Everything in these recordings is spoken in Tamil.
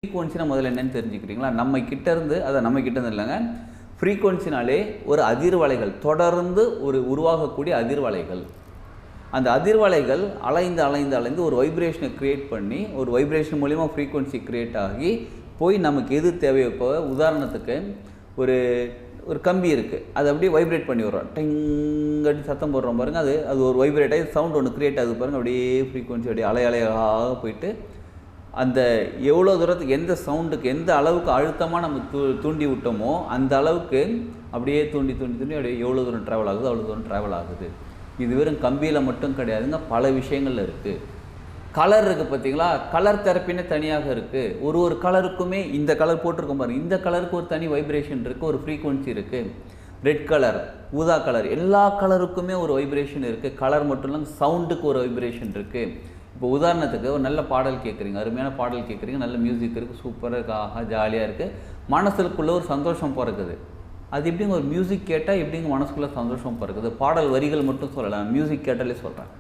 ஃப்ரீக்வன்சினா முதல்ல என்னன்னு தெரிஞ்சுக்கிறீங்களா? நம்ம கிட்ட இருந்து நம்ம கிட்ட இருந்து இல்லைங்க. ஃப்ரீக்வன்சினாலே ஒரு அதிர்வலைகள் தொடர்ந்து உருவாகக்கூடிய அதிர்வலைகள். அந்த அதிர்வலைகள் அலைந்து ஒரு வைப்ரேஷனை கிரியேட் பண்ணி ஒரு வைப்ரேஷன் மூலிமா ஃப்ரீக்வன்சி கிரியேட் ஆகி போய் நமக்கு எது தேவையோ இப்போ உதாரணத்துக்கு ஒரு ஒரு கம்பி இருக்குது, அதை அப்படியே வைப்ரேட் பண்ணி விட்றோம், டிங்கடி சத்தம் போடுறோம் பாருங்கள். அது ஒரு வைப்ரேட் ஆகி சவுண்ட் ஒன்று கிரியேட் ஆகுது பாருங்கள். அப்படியே ஃப்ரீக்வன்சி அப்படியே அலையாக போயிட்டு அந்த எவ்வளோ தூரத்துக்கு எந்த சவுண்டுக்கு எந்த அளவுக்கு அழுத்தமாக நம்ம தூண்டி விட்டோமோ அந்த அளவுக்கு அப்படியே தூண்டி அப்படியே எவ்வளோ தூரம் ட்ராவல் ஆகுது அவ்வளோ தூரம் ட்ராவல் ஆகுது. இது வெறும் கம்பியில் மட்டும் கிடையாதுங்க, பல விஷயங்கள் இருக்குது. கலர் இருக்குது பார்த்தீங்களா? கலர் தெரப்பின்னு தனியாக இருக்குது. ஒரு கலருக்குமே இந்த கலர் போட்டிருக்கோம் பாருங்கள், இந்த கலருக்கு ஒரு தனி வைப்ரேஷன் இருக்குது, ஒரு ஃப்ரீக்வன்சி இருக்குது. ரெட் கலர், ஊதா கலர், எல்லா கலருக்குமே ஒரு வைப்ரேஷன் இருக்குது. கலர் மட்டும் இல்லாமல் சவுண்டுக்கு ஒரு வைப்ரேஷன் இருக்குது. இப்போ உதாரணத்துக்கு ஒரு நல்ல பாடல் கேட்குறீங்க, அருமையான பாடல் கேட்குறீங்க, நல்ல மியூசிக் இருக்குது, சூப்பராக இருக்குது, ஆஹா ஜாலியாக இருக்குது, மனசுக்குள்ளே ஒரு சந்தோஷம் பிறக்குது. அது எப்படிங்க ஒரு மியூசிக் கேட்டால் எப்படிங்க மனசுக்குள்ளே சந்தோஷம் பிறக்குது? பாடல் வரிகள் மட்டும் சொல்லலாம், மியூசிக் கேட்டாலே சொல்கிறேன்.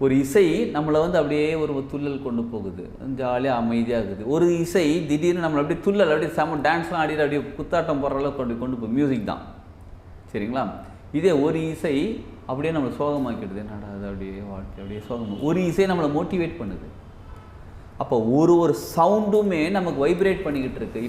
ஒரு இசை நம்மளை அப்படியே ஒரு துள்ளல் கொண்டு போகுது, ஜாலியாக அமைதியாக இருக்குது. ஒரு இசை திடீர்னு நம்மளை அப்படியே துள்ளல் அப்படியே செம டான்ஸ்லாம் ஆடிட்டு அப்படியே குத்தாட்டம் போடுற அளவுக்கு கொண்டு போய் மியூசிக் தான், சரிங்களா? இதே ஒரு இசை அப்படியே நம்மளை சோகமாக்கிடுது, என்னடா அது அப்படியே வாழ்க்கை அப்படியே சோகமாக. ஒரு இசை நம்மளை மோட்டிவேட் பண்ணுது. அப்போ ஒரு சவுண்டுமே நமக்கு வைப்ரேட் பண்ணிக்கிட்டு இருக்கு.